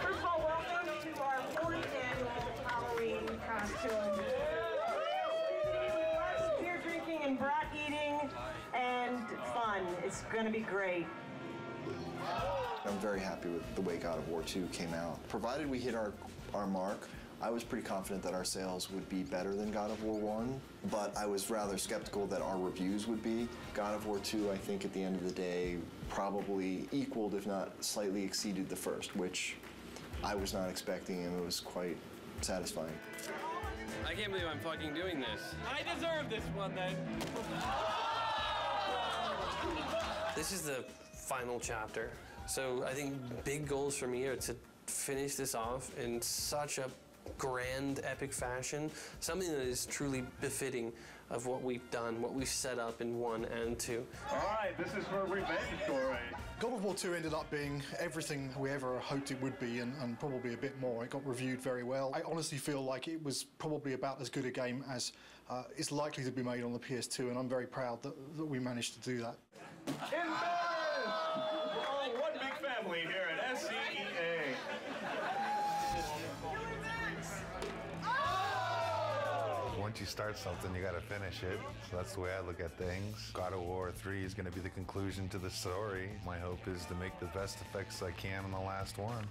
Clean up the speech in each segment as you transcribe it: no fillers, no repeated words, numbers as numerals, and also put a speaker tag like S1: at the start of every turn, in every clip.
S1: First of all, welcome to our 4th annual Halloween costume. Beer drinking and brat eating and fun. It's going to be great.
S2: I'm very happy with the way God of War 2 came out. Provided we hit our mark, I was pretty confident that our sales would be better than God of War 1, but I was rather skeptical that our reviews would be. God of War 2, I think at the end of the day, probably equaled, if not slightly exceeded the first, which I was not expecting, and it was quite satisfying.
S3: I can't believe I'm fucking doing this. I deserve this one then. This is the final chapter. So I think big goals for me are to finish this off in such a grand, epic fashion, something that is truly befitting of what we've done, what we've set up in 1 and 2.
S4: All right, this is for a revenge story.
S5: God of War 2 ended up being everything we ever hoped it would be, and probably a bit more. It got reviewed very well. I honestly feel like it was probably about as good a game as is likely to be made on the PS2, and I'm very proud that we managed to do that.
S4: Oh, one big family here at SCEA.
S6: Once you start something, you gotta finish it. So that's the way I look at things. God of War 3 is gonna be the conclusion to the story. My hope is to make the best effects I can on the last one.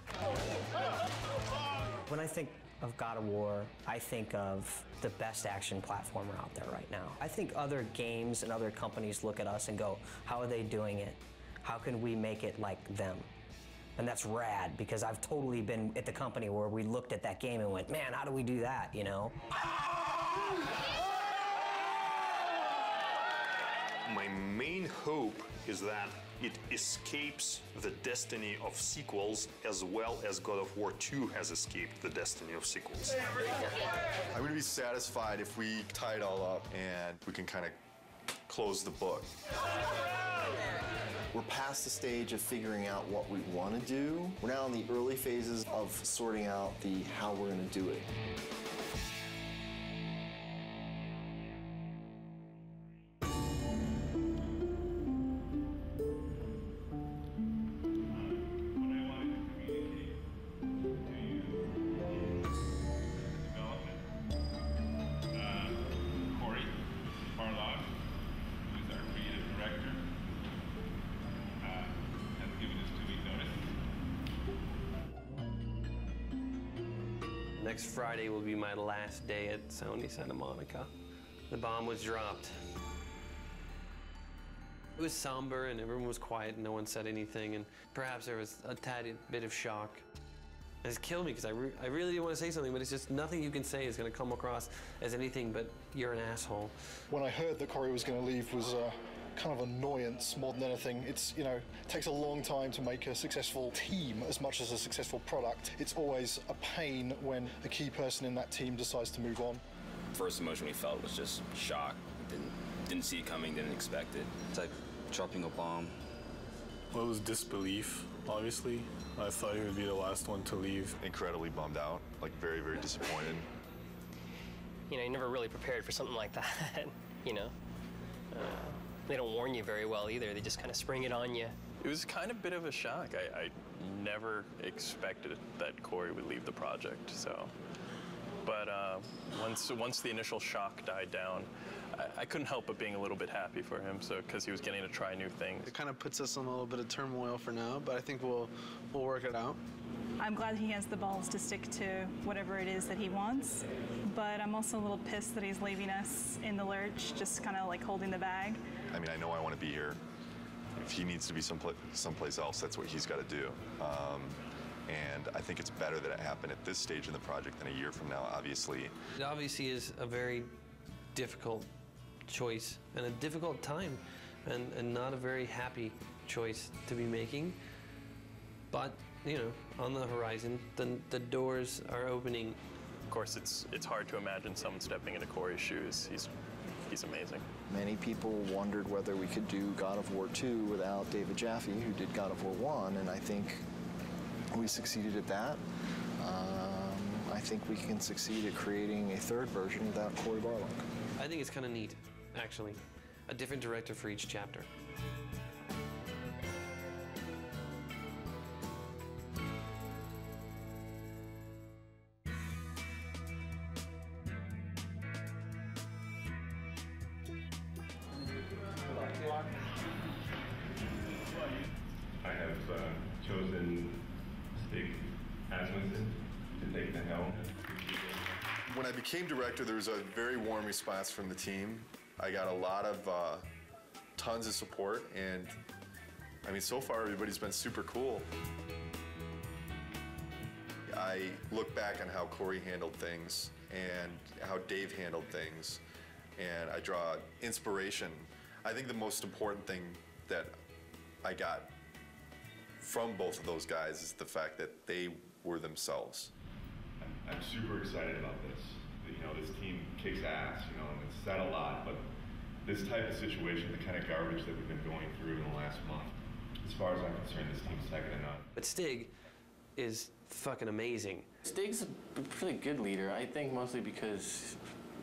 S7: When I think of God of War, I think of the best action platformer out there right now. I think other games and other companies look at us and go, how are they doing it? How can we make it like them? And that's rad, because I've totally been at the company where we looked at that game and went, man, how do we do that, you know?
S8: My main hope is that it escapes the destiny of sequels as well as God of War 2 has escaped the destiny of sequels.
S2: I'm going to be satisfied if we tie it all up and we can kind of close the book. We're past the stage of figuring out what we want to do. We're now in the early phases of sorting out the how we're going to do it.
S4: Cory, barlog, who's our creative director, has given us 2 week notice.
S3: Next Friday will be my last day at Sony Santa Monica. The bomb was dropped. It was somber and everyone was quiet and no one said anything, and perhaps there was a tad bit of shock. It's killed me because I really didn't want to say something, but it's just nothing you can say is going to come across as anything but you're an asshole.
S5: When I heard that Cory was going to leave was kind of annoyance more than anything. It's, you know, it takes a long time to make a successful team as much as a successful product. It's always a pain when a key person in that team decides to move on.
S9: First emotion we felt was just shock. Didn't see it coming, didn't expect it. It's like dropping a bomb.
S10: Well, it was disbelief, obviously. I thought he would be the last one to leave.
S2: Incredibly bummed out, like very, very disappointed.
S11: You know, you never really prepared for something like that, you know. They don't warn you very well either. They just kind of spring it on you.
S10: It was kind of a bit of a shock. I never expected that Cory would leave the project, so. But once the initial shock died down, I couldn't help but being a little bit happy for him, so because he was getting to try new things.
S12: It kind of puts us in a little bit of turmoil for now, but I think we'll work it out.
S13: I'm glad he has the balls to stick to whatever it is that he wants, but I'm also a little pissed that he's leaving us in the lurch, just kind of like holding the bag.
S2: I mean, I know I want to be here. If he needs to be someplace else, that's what he's got to do. And I think it's better that it happened at this stage in the project than a year from now, obviously.
S3: It obviously is a very difficult choice and a difficult time and not a very happy choice to be making. But, you know, on the horizon, the doors are opening.
S10: Of course, it's hard to imagine someone stepping into Cory's shoes. He's amazing.
S2: Many people wondered whether we could do God of War 2 without David Jaffe, who did God of War 1, and I think we succeeded at that. I think we can succeed at creating a third version without Cory Barlog.
S3: I think it's kind of neat, actually. A different director for each chapter.
S4: I have chosen Stig Asmussen to take the helm.
S2: When I became director, there was a very warm response from the team. I got a lot of tons of support, and I mean, so far everybody's been super cool. I look back on how Cory handled things and how Dave handled things, and I draw inspiration. I think the most important thing that I got from both of those guys is the fact that they were themselves.
S4: I'm super excited about this. You know, this team kicks ass, you know, and it's said a lot, but this type of situation, the kind of garbage that we've been going through in the last month, as far as I'm concerned, this team's second to none.
S3: But Stig is fucking amazing.
S14: Stig's a pretty good leader, I think mostly because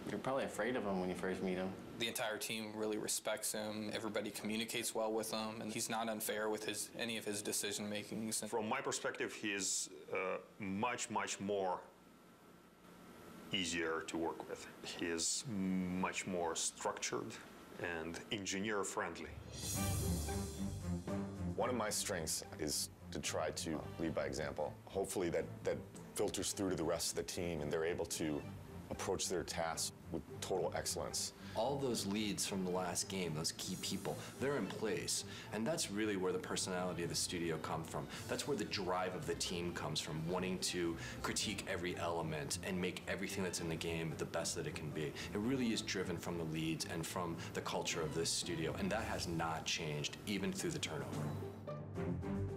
S14: you're probably afraid of him when you first meet him.
S15: The entire team really respects him. Everybody communicates well with him, and he's not unfair with any of his decision makings.
S8: From my perspective, he is much more easier to work with. He is much more structured and engineer friendly.
S16: One of my strengths is to try to lead by example. Hopefully that filters through to the rest of the team and they're able to approach their tasks with total excellence.
S17: All those leads from the last game, those key people, they're in place. And that's really where the personality of the studio comes from. That's where the drive of the team comes from, wanting to critique every element and make everything that's in the game the best that it can be. It really is driven from the leads and from the culture of this studio, and that has not changed, even through the turnover.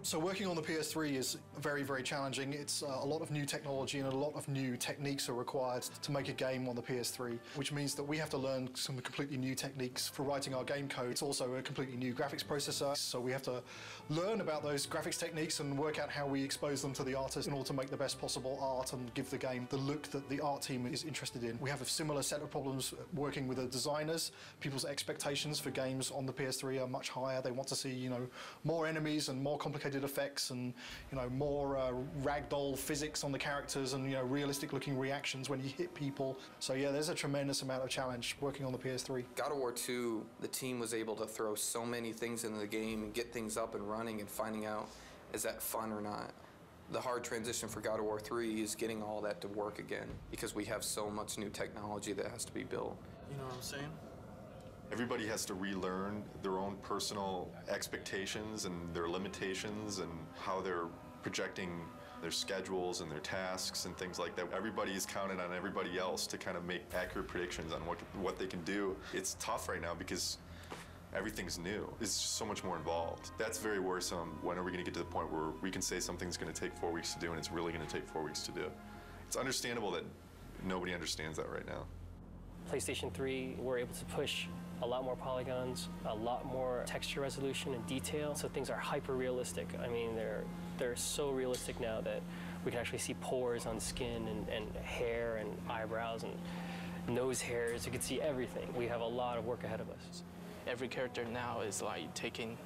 S5: So working on the PS3 is very challenging. It's a lot of new technology and a lot of new techniques are required to make a game on the PS3, which means that we have to learn some completely new techniques for writing our game code. It's also a completely new graphics processor, so we have to learn about those graphics techniques and work out how we expose them to the artist in order to make the best possible art and give the game the look that the art team is interested in. We have a similar set of problems working with the designers. People's expectations for games on the PS3 are much higher. They want to see, you know, more enemies and more complicated effects and, you know, more ragdoll physics on the characters and, you know, realistic looking reactions when you hit people. So yeah, there's a tremendous amount of challenge working on the PS3.
S15: God of War 2, the team was able to throw so many things into the game and get things up and running and finding out, is that fun or not? The hard transition for God of War 3 is getting all that to work again because we have so much new technology that has to be built.
S12: You know what I'm saying?
S2: Everybody has to relearn their own personal expectations and their limitations and how they're projecting their schedules and their tasks and things like that. Everybody is counted on everybody else to kind of make accurate predictions on what they can do. It's tough right now because everything's new. It's just so much more involved. That's very worrisome. When are we going to get to the point where we can say something's going to take 4 weeks to do and it's really going to take 4 weeks to do? It's understandable that nobody understands that right now.
S11: PlayStation 3, we're able to push a lot more polygons, a lot more texture resolution and detail, so things are hyper realistic. I mean, they're so realistic now that we can actually see pores on skin and hair and eyebrows and nose hairs. You can see everything. We have a lot of work ahead of us.
S12: Every character now is like taking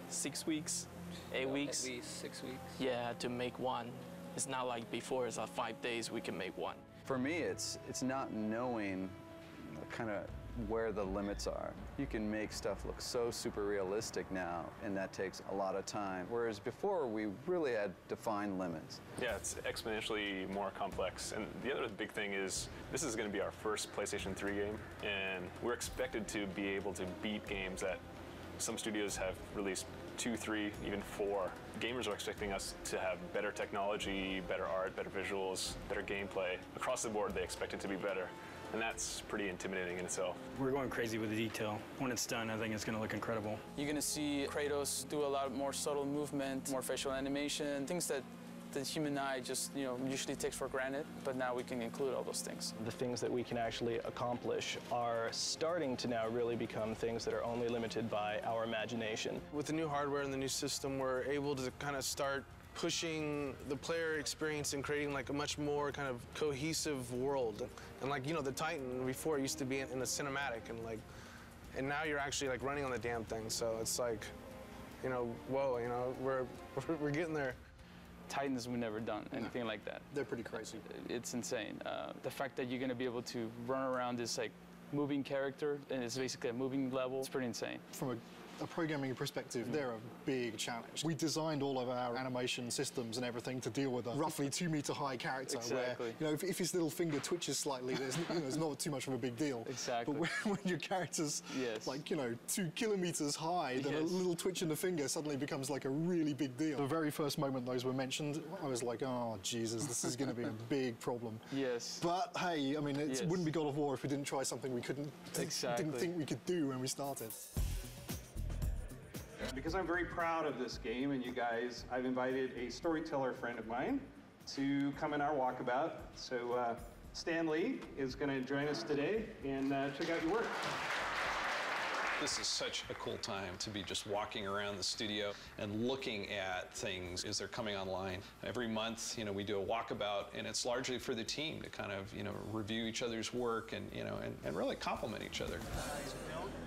S12: 6 weeks, 8 weeks.
S11: At least 6 weeks.
S12: Yeah, to make one. It's not like before, it's like 5 days we can make one.
S18: For me, it's not knowing kind of where the limits are. You can make stuff look so super realistic now, and that takes a lot of time. Whereas before, we really had defined limits.
S19: Yeah, it's exponentially more complex. And the other big thing is, this is going to be our first PlayStation 3 game, and we're expected to be able to beat games that some studios have released 2, 3, even 4. Gamers are expecting us to have better technology, better art, better visuals, better gameplay. Across the board, they expect it to be better. And that's pretty intimidating in itself.
S20: We're going crazy with the detail. When it's done, I think it's going to look incredible.
S21: You're going to see Kratos do a lot more subtle movement, more facial animation, things that the human eye just, usually takes for granted, but now we can include all those things.
S22: The things that we can actually accomplish are starting to now really become things that are only limited by our imagination.
S12: With the new hardware and the new system, we're able to kind of start pushing the player experience and creating like a much more kind of cohesive world. And like, the Titan before used to be in a cinematic and now you're actually like running on the damn thing. So it's like, whoa, we're getting there.
S23: Titans, we've never done anything like that.
S5: They're pretty crazy.
S23: It's insane. The fact that you're going to be able to run around this like moving character and it's basically a moving level, it's pretty insane.
S5: From a programming perspective, they're a big challenge. We designed all of our animation systems and everything to deal with a roughly 2 meter high character
S23: Exactly.
S5: where, if his little finger twitches slightly, there's not too much of a big deal.
S23: Exactly.
S5: But when your character's like, 2 kilometers high, then a little twitch in the finger suddenly becomes like a really big deal. The very first moment those were mentioned, I was like, oh, Jesus, this is going to be a big problem.
S23: Yes.
S5: But hey, I mean, it wouldn't be God of War if we didn't try something we didn't think we could do when we started.
S1: Because I'm very proud of this game and you guys, I've invited a storyteller friend of mine to come in our walkabout. So Stan Lee is going to join us today and check out your work.
S6: This is such a cool time to be just walking around the studio and looking at things as they're coming online. Every month, we do a walkabout, and it's largely for the team to kind of, review each other's work and, and really compliment each other.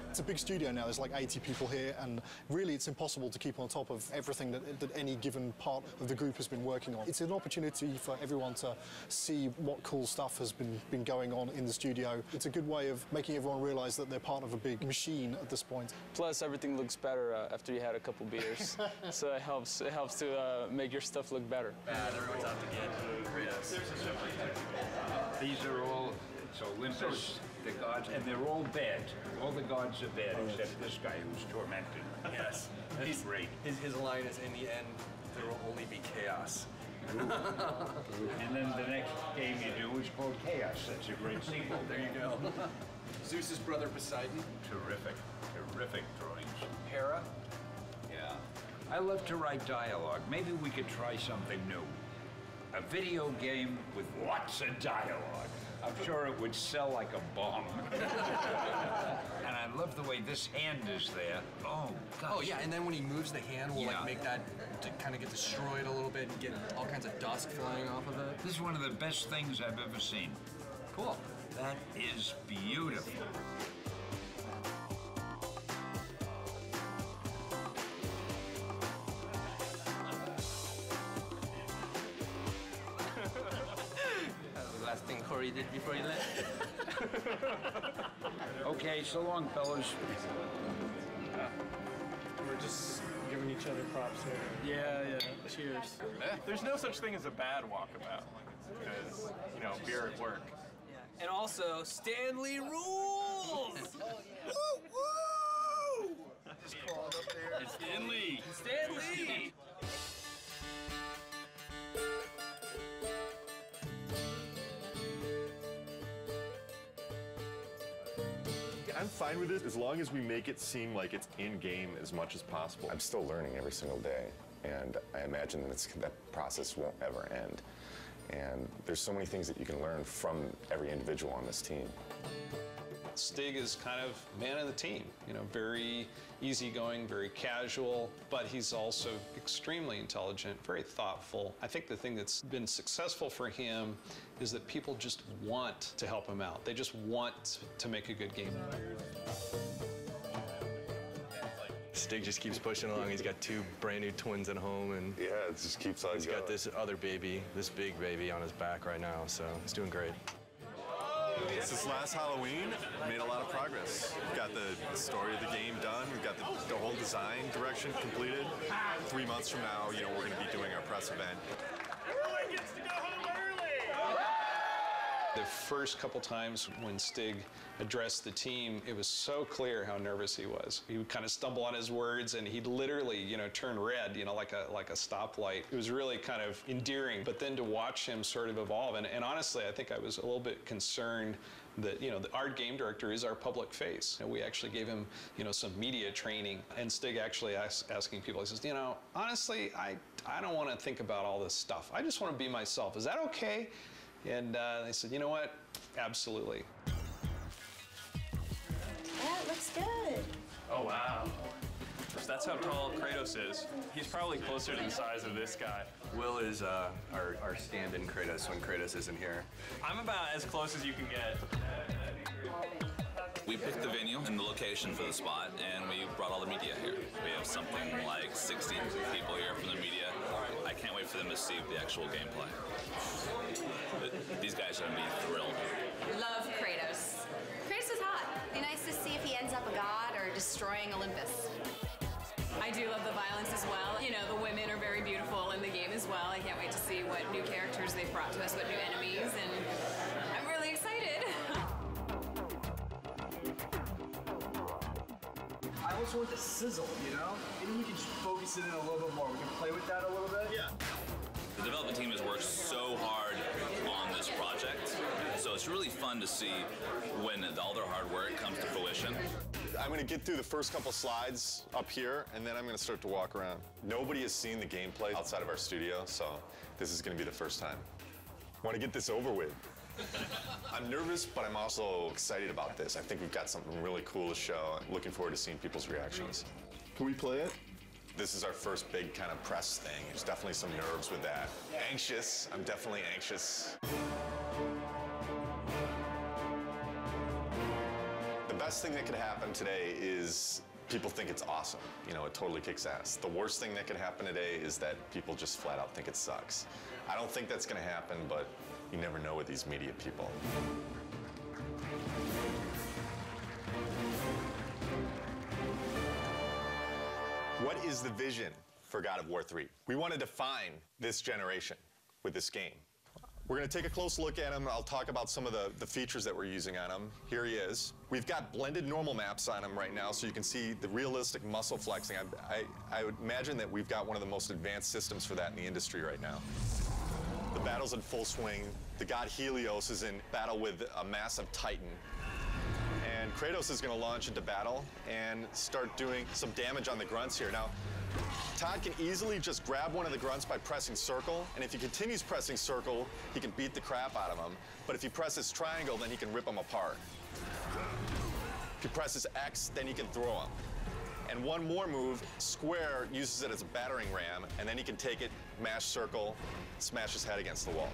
S5: It's a big studio now, there's like 80 people here, and really it's impossible to keep on top of everything that any given part of the group has been working on. It's an opportunity for everyone to see what cool stuff has been going on in the studio. It's a good way of making everyone realize that they're part of a big machine at this point.
S23: Plus, everything looks better after you had a couple beers. So it helps to make your stuff look better.
S7: Everyone's out to get Kratos. These are all, so Olympus, the gods, and they're all bad. All the gods are bad, except this guy who's tormented.
S17: Yes.
S7: He's great.
S17: His line is, in the end, there will only be chaos.
S7: And then the next game you do is called Chaos. That's a great sequel.
S17: There you go. Zeus's brother Poseidon.
S7: Terrific. Terrific drawings.
S17: Hera.
S7: Yeah. I love to write dialogue. Maybe we could try something new. A video game with lots of dialogue. I'm sure it would sell like a bomb. And I love the way this hand is there. Oh, gosh.
S17: Oh, yeah, and then when he moves the hand, we'll like make that to kind of get destroyed a little bit and get all kinds of dust flying off of it.
S7: This is one of the best things I've ever seen.
S17: Cool.
S7: That is beautiful.
S3: Thing Cory did before he left.
S7: Okay, so long, fellas.
S20: We're just giving each other props here.
S10: Yeah. Cheers. There's no such thing as a bad walkabout because, beer at work.
S3: And also, Stanley rules! Woo, woo!
S7: Just crawled up there.
S3: It's Stanley! Stanley!
S16: I'm fine with it as long as we make it seem like it's in-game as much as possible.
S24: I'm still learning every single day, and I imagine that process won't ever end. And there's so many things that you can learn from every individual on this team.
S6: Stig is kind of man of the team, very easygoing, very casual, but he's also extremely intelligent, very thoughtful. I think the thing that's been successful for him is that people just want to help him out. They just want to make a good game.
S22: Stig just keeps pushing along. He's got 2 brand new twins at home, and
S16: yeah, it just keeps on going.
S22: He's got this other baby, this big baby on his back right now, so he's doing great.
S25: Since last Halloween, we made a lot of progress. We've got the story of the game done. We've got the whole design direction completed. 3 months from now, we're going to be doing our press event.
S7: Everyone gets to go home early!
S6: The first couple times when Stig addressed the team, it was so clear how nervous he was. He would kind of stumble on his words, and he'd literally, turn red, like a stoplight. It was really kind of endearing. But then to watch him sort of evolve, and honestly, I think I was a little bit concerned that, our game director is our public face. And we actually gave him, some media training. And Stig actually asking people, he says, honestly, I don't want to think about all this stuff. I just want to be myself. Is that okay? And they said, you know what? Absolutely.
S26: That looks good.
S10: Oh, wow. That's how tall Kratos is. He's probably closer to the size of this guy.
S22: Will is our stand-in Kratos when Kratos isn't here.
S10: I'm about as close as you can get.
S9: We picked the venue and the location for the spot, and we brought all the media here. We have something like 60 people here from the media. I can't wait for them to see the actual gameplay. But these guys are going to be thrilled.
S26: Love Kratos. Kratos is hot. Be nice to see if he ends up a god or destroying Olympus.
S2: I do love the violence as well. You know, the women are very beautiful in the game as well. I can't wait to see what new characters they've brought to us, what new enemies, and I'm really excited.
S4: I also want the sizzle, you know? Maybe we can just focus it in a little bit more. We can play with that a little bit. Yeah.
S9: The development team has worked so hard on this project, so it's really fun to see when all their hard work comes to fruition.
S24: I'm going to get through the first couple slides up here, and then I'm going to start to walk around. Nobody has seen the gameplay outside of our studio, so this is going to be the first time. I want to get this over with. I'm nervous, but I'm also excited about this. I think we've got something really cool to show. I'm looking forward to seeing people's reactions. Can we play it? This is our first big kind of press thing. There's definitely some nerves with that. Anxious. I'm definitely anxious. The best thing that could happen today is people think it's awesome. You know, it totally kicks ass. The worst thing that could happen today is that people just flat out think it sucks. I don't think that's going to happen, but you never know with these media people. What is the vision for God of War 3? We want to define this generation with this game. We're going to take a close look at him. I'll talk about some of the features that we're using on him. Here he is. We've got blended normal maps on him right now, so you can see the realistic muscle flexing. I would imagine that we've got one of the most advanced systems for that in the industry right now. The battle's in full swing. The god Helios is in battle with a massive Titan. And Kratos is going to launch into battle and start doing some damage on the grunts here. Now, Todd can easily just grab one of the grunts by pressing circle, and if he continues pressing circle, he can beat the crap out of him. But if he presses triangle, then he can rip them apart. If he presses X, then he can throw them. And one more move, square, uses it as a battering ram, and then he can take it, mash circle, smash his head against the wall.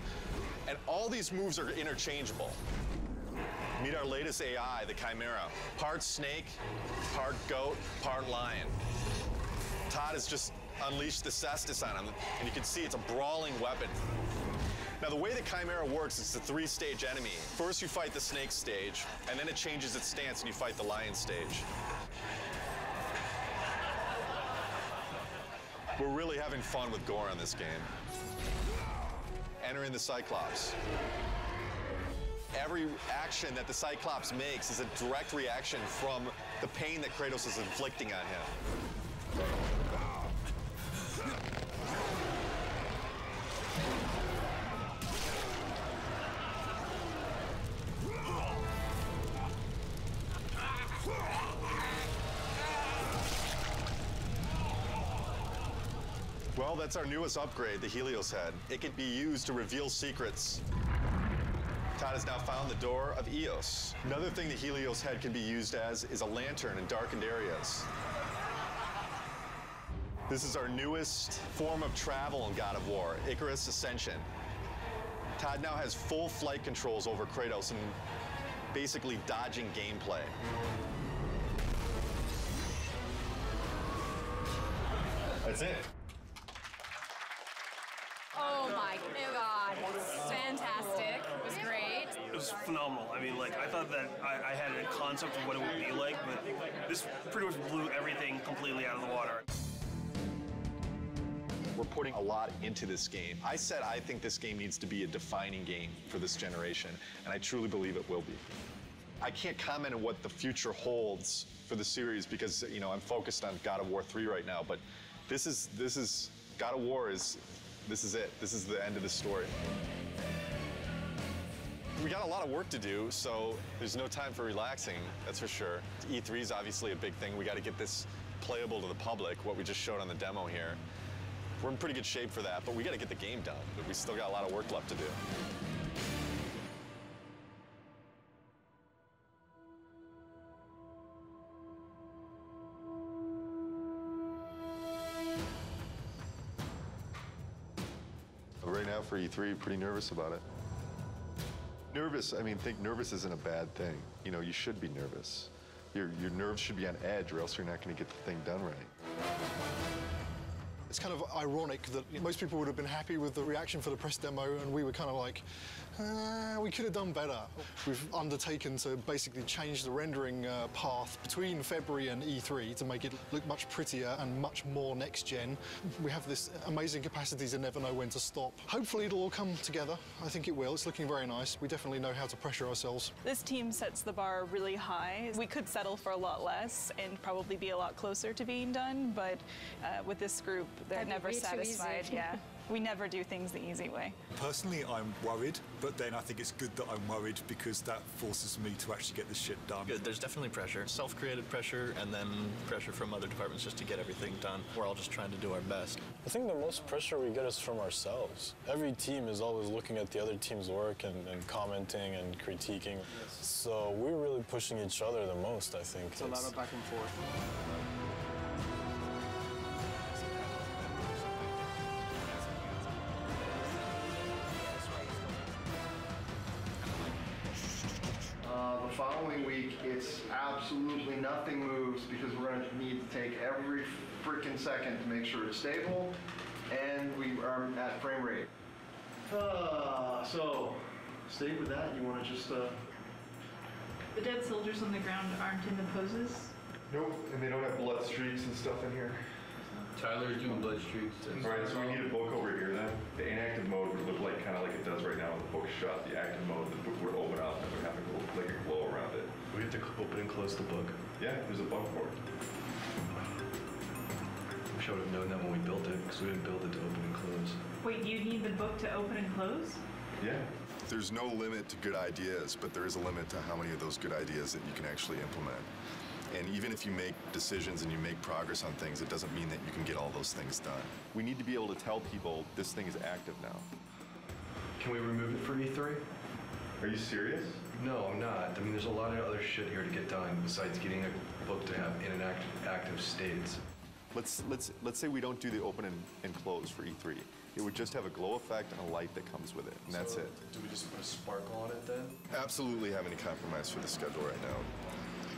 S24: And all these moves are interchangeable. Meet our latest AI, the Chimera. Part snake, part goat, part lion. Todd has just unleashed the cestus on him, and you can see it's a brawling weapon. Now, the way the Chimera works is it's a three-stage enemy. First, you fight the snake stage, and then it changes its stance, and you fight the lion stage. We're really having fun with gore on this game. Entering the Cyclops. Every action that the Cyclops makes is a direct reaction from the pain that Kratos is inflicting on him. Well, that's our newest upgrade, the Helios head. It can be used to reveal secrets. Todd has now found the door of Eos. Another thing the Helios head can be used as is a lantern in darkened areas. This is our newest form of travel in God of War, Icarus Ascension. Todd now has full flight controls over Kratos and basically dodging gameplay. That's it.
S2: Oh my God, fantastic. It was great.
S8: It was phenomenal. I mean, like, I thought that I had a concept of what it would be like, but this pretty much blew everything completely out of the water.
S24: We're putting a lot into this game. I said I think this game needs to be a defining game for this generation, and I truly believe it will be. I can't comment on what the future holds for the series because, you know, I'm focused on God of War 3 right now, but this is God of War is, this is it. This is the end of the story. We got a lot of work to do, so there's no time for relaxing, that's for sure. E3 is obviously a big thing. We got to get this playable to the public, what we just showed on the demo here. We're in pretty good shape for that, but we got to get the game done. But we still got a lot of work left to do.
S13: Right now for E3, pretty nervous about it. Nervous, I mean, think nervous isn't a bad thing. You know, you should be nervous. Your nerves should be on edge or else you're not going to get the thing done right.
S5: It's kind of ironic that most people would have been happy with the reaction for the press demo, and we were kind of like, we could have done better. We've undertaken to basically change the rendering path between February and E3 to make it look much prettier and much more next-gen. We have this amazing capacity to never know when to stop. Hopefully it'll all come together. I think it will. It's looking very nice. We definitely know how to pressure ourselves.
S11: This team sets the bar really high. We could settle for a lot less and probably be a lot closer to being done, but with this group, they're never satisfied. Yeah. We never do things the easy way.
S14: Personally, I'm worried, but then I think it's good that I'm worried because that forces me to actually get this shit done.
S10: Good. There's definitely pressure, self-created pressure, and then pressure from other departments just to get everything done. We're all just trying to do our best.
S15: I think the most pressure we get is from ourselves. Every team is always looking at the other team's work and commenting and critiquing. So we're really pushing each other the most, I think.
S4: It's a lot of back and forth.
S18: The following week, it's absolutely nothing moves because we're going to need to take every freaking second to make sure it's stable and we are at frame rate. So, stay with that. You want to just...
S19: The dead soldiers on the ground aren't in the poses?
S13: Nope, and they don't have blood streaks and stuff in here.
S21: Tyler's doing blood streaks.
S13: All right, so we need a book over here then. The inactive mode would look like kind of like it does right now with the book shut. The active mode, the book would open up and it would have like a glow around it.
S21: We have to open and close the book.
S13: Yeah, there's a bug for it.
S21: We should have known that when we built it, because we didn't build it to open and close.
S19: Wait, you need the book to open and close?
S13: Yeah.
S24: There's no limit to good ideas, but there is a limit to how many of those good ideas that you can actually implement. And even if you make decisions and you make progress on things, it doesn't mean that you can get all those things done.
S13: We need to be able to tell people this thing is active now.
S21: Can we remove it for E3?
S13: Are you serious?
S21: No, I'm not. I mean, there's a lot of other shit here to get done besides getting a book to have in an active states.
S13: Let's say we don't do the open and close for E3. It would just have a glow effect and a light that comes with it, and that's it.
S21: Do we just put a sparkle on it then?
S24: Absolutely have any compromise for the schedule right now.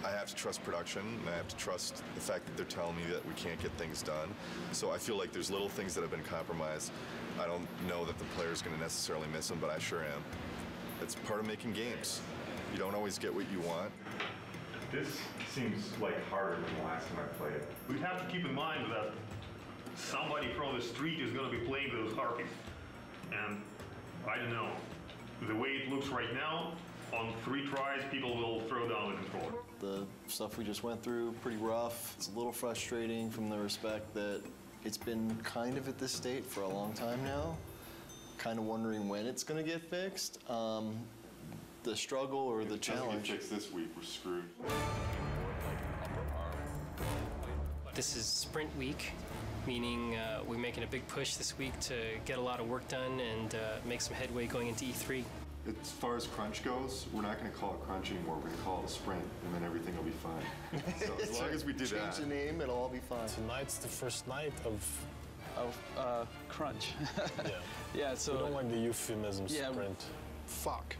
S24: I have to trust production, and I have to trust the fact that they're telling me that we can't get things done. So I feel like there's little things that have been compromised. I don't know that the player's going to necessarily miss them, but I sure am. It's part of making games. You don't always get what you want.
S13: This seems like harder than the last time I played it.
S27: We'd have to keep in mind that somebody from the street is going to be playing with those harpies. And I don't know, the way it looks right now, on 3 tries, people will throw down the controller.
S28: The stuff we just went through, pretty rough. It's a little frustrating from the respect that it's been kind of at this state for a long time now. Kind of wondering when it's going to get fixed. The struggle or the challenge.
S13: If it doesn't get fixed this week, we're screwed.
S29: This is sprint week, meaning we're making a big push this week to get a lot of work done and make some headway going into E3.
S13: As far as crunch goes, we're not going to call it crunch anymore. We're going to call it a sprint, and then everything will be fine. So as long as we do that.
S28: Change the name, it'll all be fine.
S15: Tonight's the first night of
S23: crunch.
S15: Yeah.
S23: Yeah, so...
S15: We don't like the euphemism sprint.
S5: Fuck.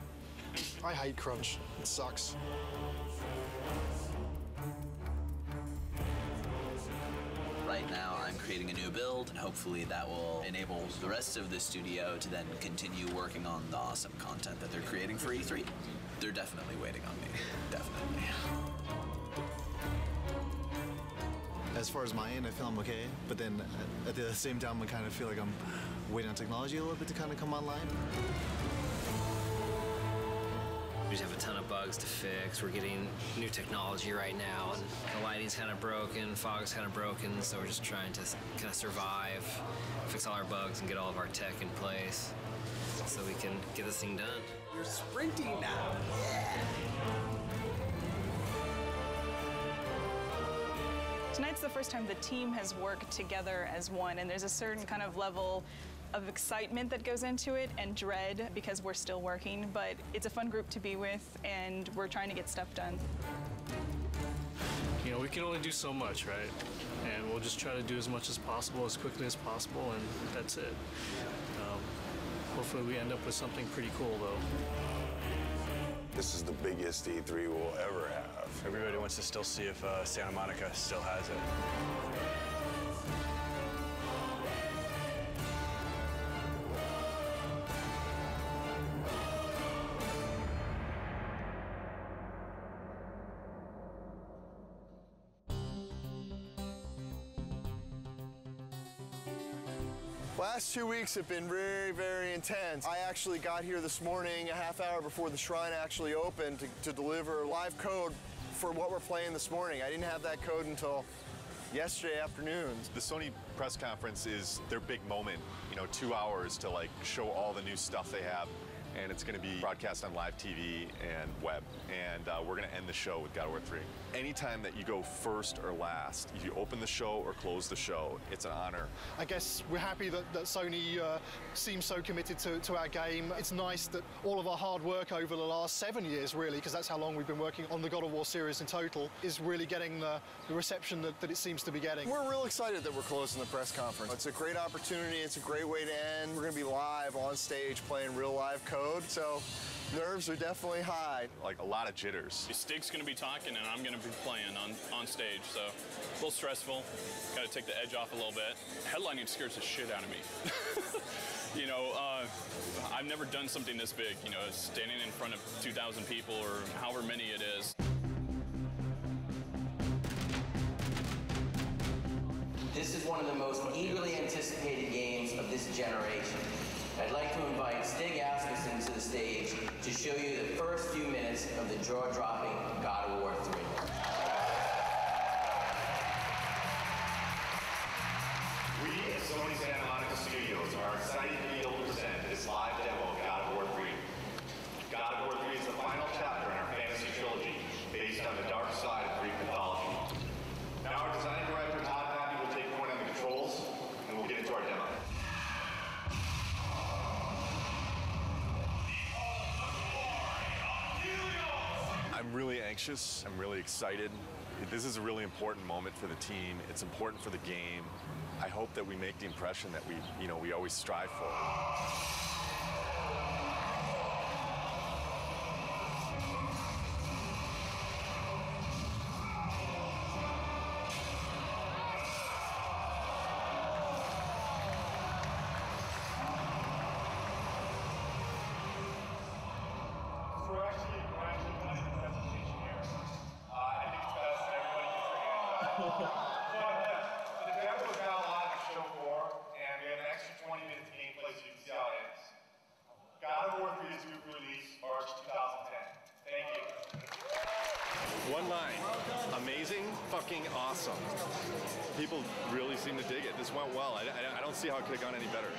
S5: I hate crunch. It sucks.
S30: Right now, I'm creating a new build, and hopefully that will enable the rest of the studio to then continue working on the awesome content that they're creating for E3. They're definitely waiting on me. Definitely.
S31: As far as my end, I feel I'm okay, but then at the same time, I kind of feel like I'm waiting on technology a little bit to kind of come online.
S29: We just have a ton of bugs to fix. We're getting new technology right now, and the lighting's kind of broken, fog's kind of broken, so we're just trying to kind of survive, fix all our bugs, and get all of our tech in place so we can get this thing done.
S32: You're sprinting now. Yeah.
S11: Tonight's the first time the team has worked together as one, and there's a certain kind of level of excitement that goes into it and dread because we're still working, but it's a fun group to be with and we're trying to get stuff done.
S20: You know, we can only do so much, right? And we'll just try to do as much as possible, as quickly as possible, and that's it. Hopefully we end up with something pretty cool, though.
S16: This is the biggest E3 we'll ever have.
S10: Everybody wants to still see if Santa Monica still has it.
S28: Last 2 weeks have been very, very intense. I actually got here this morning a half hour before the shrine actually opened to deliver live code for what we're playing this morning. I didn't have that code until yesterday afternoon.
S24: The Sony press conference is their big moment, you know, 2 hours to like show all the new stuff they have. And it's going to be broadcast on live TV and web. And we're going to end the show with God of War 3. Anytime that you go first or last, if you open the show or close the show, it's an honor.
S5: I guess we're happy that Sony seems so committed to our game. It's nice that all of our hard work over the last 7 years, really, because that's how long we've been working on the God of War series in total, is really getting the reception that it seems to be getting.
S28: We're real excited that we're closing the press conference. It's a great opportunity. It's a great way to end. We're going to be live on stage playing real live code. So nerves are definitely high.
S24: Like a lot of jitters.
S10: Stig's going to be talking and I'm going to be playing on stage, so a little stressful. Got to take the edge off a little bit. Headlining scares the shit out of me. You know, I've never done something this big, you know, standing in front of 2,000 people or however many it is.
S1: This is one of the most eagerly anticipated games of this generation. I'd like to invite Stig Asmussen to the stage to show you the first few minutes of the jaw-dropping God of War 3.
S24: We at Sony Santa Monica Studios are excited to be able to present this live demo of God of War 3. God of War 3 is the final chapter in our fantasy trilogy, based on the dark side of Greek mythology. Now our design director, Todd Happy, will take point on the controls, and we'll get into our demo. I'm really anxious. I'm really excited. This is a really important moment for the team. It's important for the game. I hope that we make the impression that we always strive for. One line. Amazing, fucking awesome. People really seem to dig it. This went well. I don't see how it could have gone any better.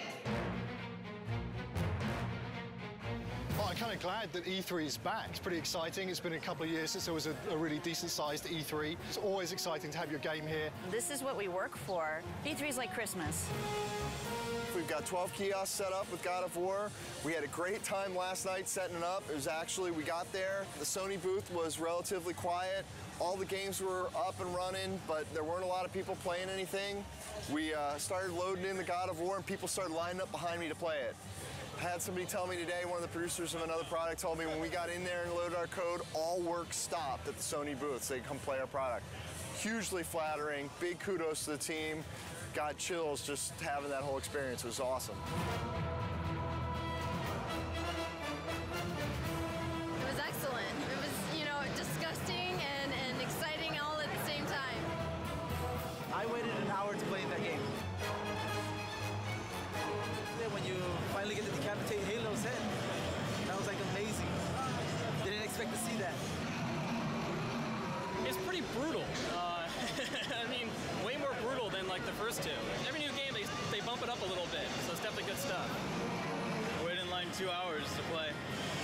S5: Well, I'm kind of glad that E3 is back. It's pretty exciting. It's been a couple of years since there was a really decent-sized E3. It's always exciting to have your game here.
S2: This is what we work for. E3 is like Christmas.
S28: We've got 12 kiosks set up with God of War. We had a great time last night setting it up. It was actually, we got there, the Sony booth was relatively quiet. All the games were up and running, but there weren't a lot of people playing anything. We started loading in the God of War and people started lining up behind me to play it. I had somebody tell me today, one of the producers of another product told me when we got in there and loaded our code, all work stopped at the Sony booth so they could come play our product. Hugely flattering, big kudos to the team. Got chills just having that whole experience. It was awesome.
S3: It was excellent. It was, you know, disgusting and exciting all at the same time.
S6: I waited an hour to play that game. When you finally get to decapitate Halo's head, that was like amazing. Didn't expect to see that.
S7: It's pretty brutal. I mean, way more brutal than like the first two. Every new game, they bump it up a little bit, so it's definitely good stuff. I waited in line 2 hours to play.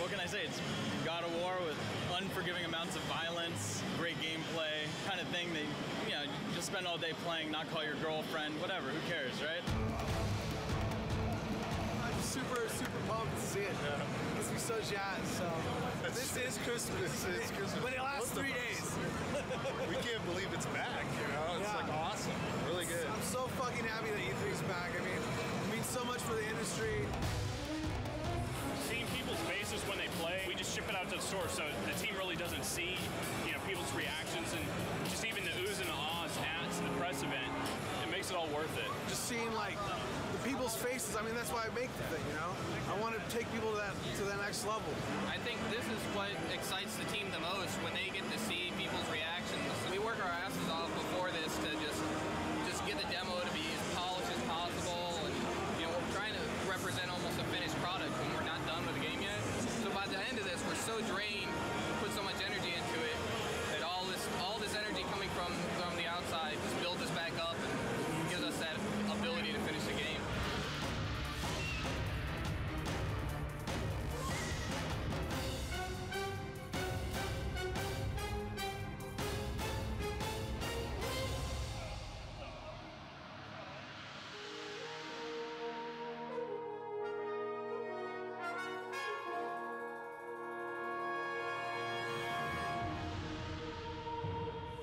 S7: What can I say? It's God of War with unforgiving amounts of violence, great gameplay, kind of thing that, you know, you just spend all day playing, not call your girlfriend, whatever, who cares, right?
S6: I'm super pumped to see it. Yeah. It's so jazzed, so. This is Christmas. It's Christmas. But it lasts 3 days.
S31: We can't believe it's back, you know? It's like awesome. Really good.
S6: I'm so fucking happy that E3's back. I mean, it means so much for the industry.
S8: Seeing people's faces when they play, we just ship it out to the store, so the team really doesn't see, you know, people's reactions and just even the oohs and the ahs at the press event. It makes it all worth it.
S6: Just seeing like the people's faces. I mean, that's why I make the thing, you know? I want to take people to that next level.
S9: I think this is what excites the team the most, when they get to see people's reactions. We work our asses off before this to just get the demo to be as polished as possible, and you know,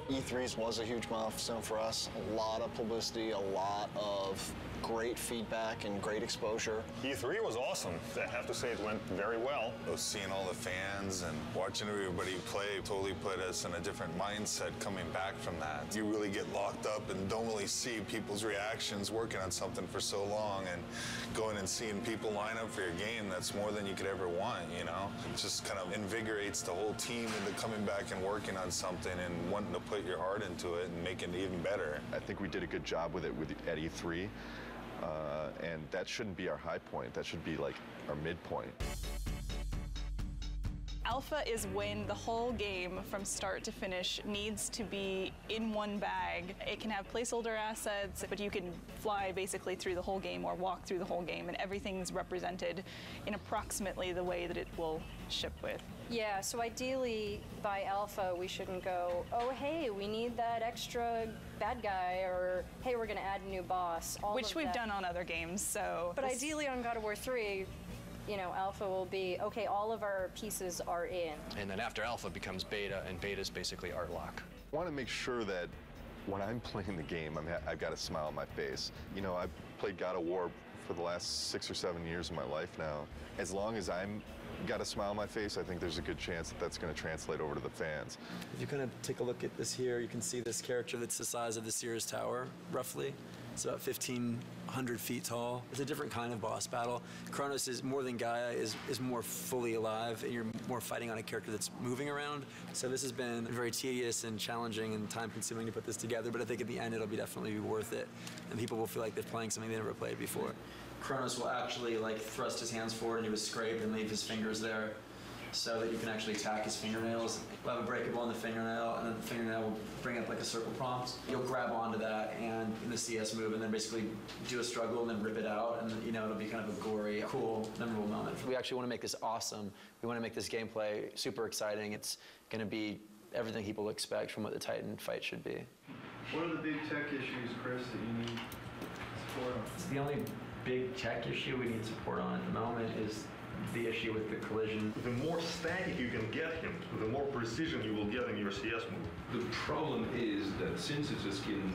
S28: E3 was a huge milestone for us. A lot of publicity, a lot of great feedback and great exposure.
S24: E3 was awesome. I have to say it went very well. Seeing all the fans and watching everybody play totally put us in a different mindset coming back from that. You really get locked up and don't really see people's reactions working on something for so long, and going and seeing people line up for your game, that's more than you could ever want, you know? It just kind of invigorates the whole team into coming back and working on something and wanting to put your heart into it and make it even better.
S4: I think we did a good job with it at E3. And that shouldn't be our high point. That should be like our midpoint.
S11: Alpha is when the whole game from start to finish needs to be in one bag. It can have placeholder assets, but you can fly basically through the whole game or walk through the whole game, and everything's represented in approximately the way that it will ship with.
S12: Yeah, so ideally by alpha we shouldn't go, oh hey, we need that extra bad guy, or hey, we're gonna add a new boss.
S11: Which we've done on other games, so.
S12: But ideally on God of War 3, you know, alpha will be, okay, all of our pieces are in.
S13: And then after alpha becomes beta, and beta is basically art lock.
S4: I want to make sure that when I'm playing the game, I've got a smile on my face. You know, I've played God of War for the last 6 or 7 years of my life now. As long as I'm got a smile on my face, I think there's a good chance that that's going to translate over to the fans.
S14: If you kind of take a look at this here, you can see this character that's the size of the Sears Tower, roughly. It's about 1,500 feet tall. It's a different kind of boss battle. Kronos is more than Gaia, is more fully alive, and you're more fighting on a character that's moving around. So this has been very tedious and challenging and time-consuming to put this together, but I think at the end it'll definitely be worth it, and people will feel like they're playing something they never played before. Kronos will actually like thrust his hands forward into his scrape and leave his fingers there, so that you can actually attack his fingernails. We'll have a breakable in the fingernail, and then the fingernail will bring up like a circle prompt. You'll grab onto that and in the CS move, and then basically do a struggle and then rip it out, and you know, it'll be kind of a gory, cool, memorable moment. We actually want to make this awesome. We want to make this gameplay super exciting. It's going to be everything people expect from what the Titan fight should be.
S17: What are the big tech issues, Chris, that you need support on?
S14: The only big tech issue we need support on at the moment is the issue with the collision.
S18: The more static you can get him, the more precision you will get in your CS move.
S19: The problem is that since it's a skin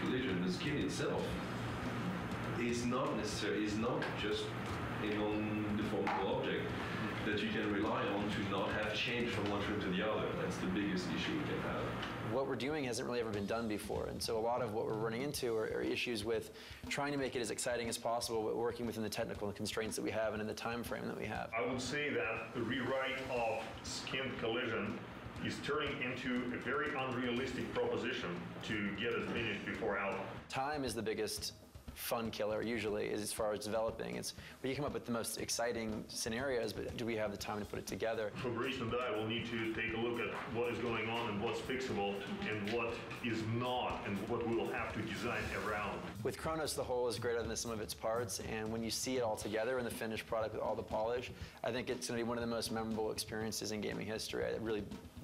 S19: collision, the skin itself is not necessarily, is not just a non-deformable object that you can rely on to not have change from one frame to the other. That's the biggest issue we can have.
S14: What we're doing hasn't really ever been done before, and so a lot of what we're running into are issues with trying to make it as exciting as possible, but working within the technical constraints that we have and in the time frame that we have.
S18: I would say that the rewrite of skin collision is turning into a very unrealistic proposition to get it finished before alpha.
S14: Time is the biggest fun killer usually as far as developing. It's where you come up with the most exciting scenarios, but do we have the time to put it together?
S18: Fabrice and I will need to take a look at what is going on and what's fixable and what is not, and what we will have to design around.
S14: With Kronos, the whole is greater than the sum of its parts, and when you see it all together in the finished product with all the polish, I think it's going to be one of the most memorable experiences in gaming history.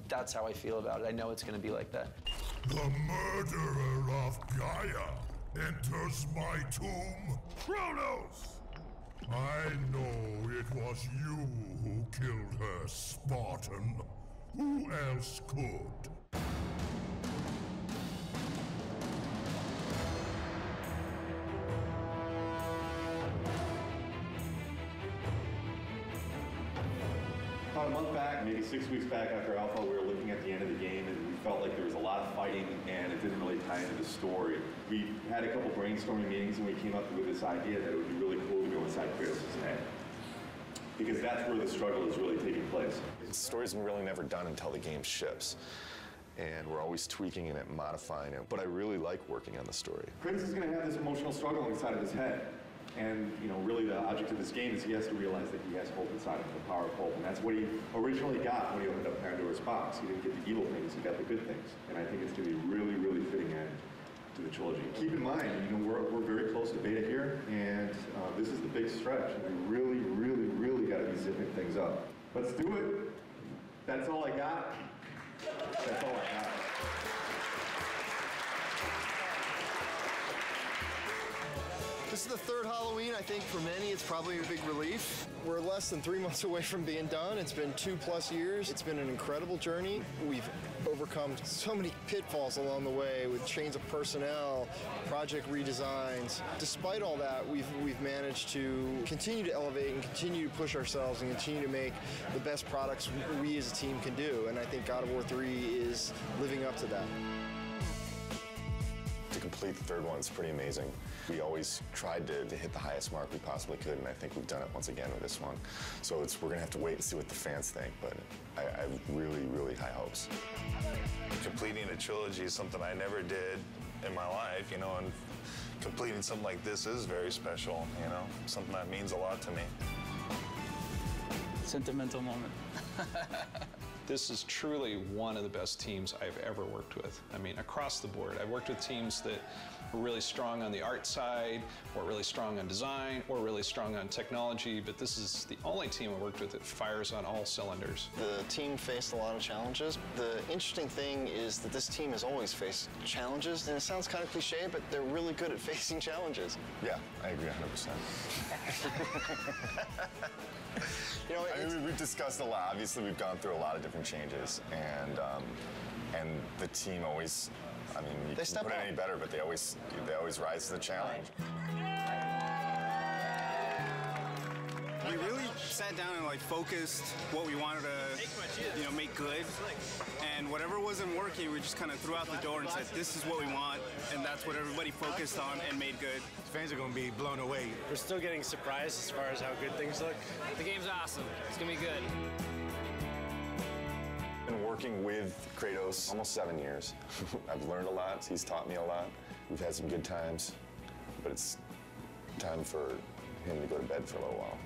S14: That's how I feel about it. I know it's going to be like that.
S21: The murderer of Gaia enters my tomb. Kronos! I know it was you who killed her, Spartan. Who else could?
S16: About a month back, maybe 6 weeks back after Alpha, we were looking at the end of the game and we felt like there was a lot of fighting and it didn't really tie into the story. We had a couple brainstorming meetings and we came up with this idea that it would be really cool to go inside Kratos' head. Because that's where the struggle is really taking place. The story's really never done until the game ships. And we're always tweaking it and modifying it. But I really like working on the story. Kratos is going to have this emotional struggle inside of his head. And, you know, really the object of this game is he has to realize that he has hope inside of him, the power of hope. And that's what he originally got when he opened up Pandora's box. He didn't get the evil things, he got the good things. And I think it's going to be really, really fitting end to the trilogy. Keep in mind, you know, we're very close to beta here, and this is the big stretch. And we really, really, really got to be zipping things up. Let's do it. That's all I got. That's all I got.
S28: This is the third Halloween. I think for many it's probably a big relief. We're less than 3 months away from being done. It's been 2+ years. It's been an incredible journey. We've overcome so many pitfalls along the way with change of personnel, project redesigns. Despite all that, we've managed to continue to elevate and continue to push ourselves and continue to make the best products we as a team can do. And I think God of War 3 is living up to that.
S4: To complete the third one is pretty amazing. We always tried to hit the highest mark we possibly could, and I think we've done it once again with this one. So we're going to have to wait and see what the fans think, but I have really, really high hopes.
S1: Completing a trilogy is something I never did in my life, you know, and completing something like this is very special, you know, something that means a lot to me.
S7: Sentimental moment.
S10: This is truly one of the best teams I've ever worked with. I mean, across the board. I've worked with teams that were really strong on the art side, or really strong on design, or really strong on technology, but this is the only team I worked with that fires on all cylinders.
S28: The team faced a lot of challenges. The interesting thing is that this team has always faced challenges, and it sounds kind of cliche, but they're really good at facing challenges.
S4: Yeah, I agree 100%. You know, I mean, we've discussed a lot. Obviously, we've gone through a lot of different changes, and the team always, I mean, you can't put it any better, but they always rise to the challenge.
S15: We really sat down and focused what we wanted to, make good, and whatever wasn't working, we just kind of threw out the door and said, this is what we want, and that's what everybody focused on and made good.
S6: Fans are going to be blown away.
S13: We're still getting surprised as far as how good things look.
S9: The game's awesome. It's gonna be good.
S4: I've been working with Kratos almost 7 years. I've learned a lot. He's taught me a lot. We've had some good times, but it's time for him to go to bed for a little while.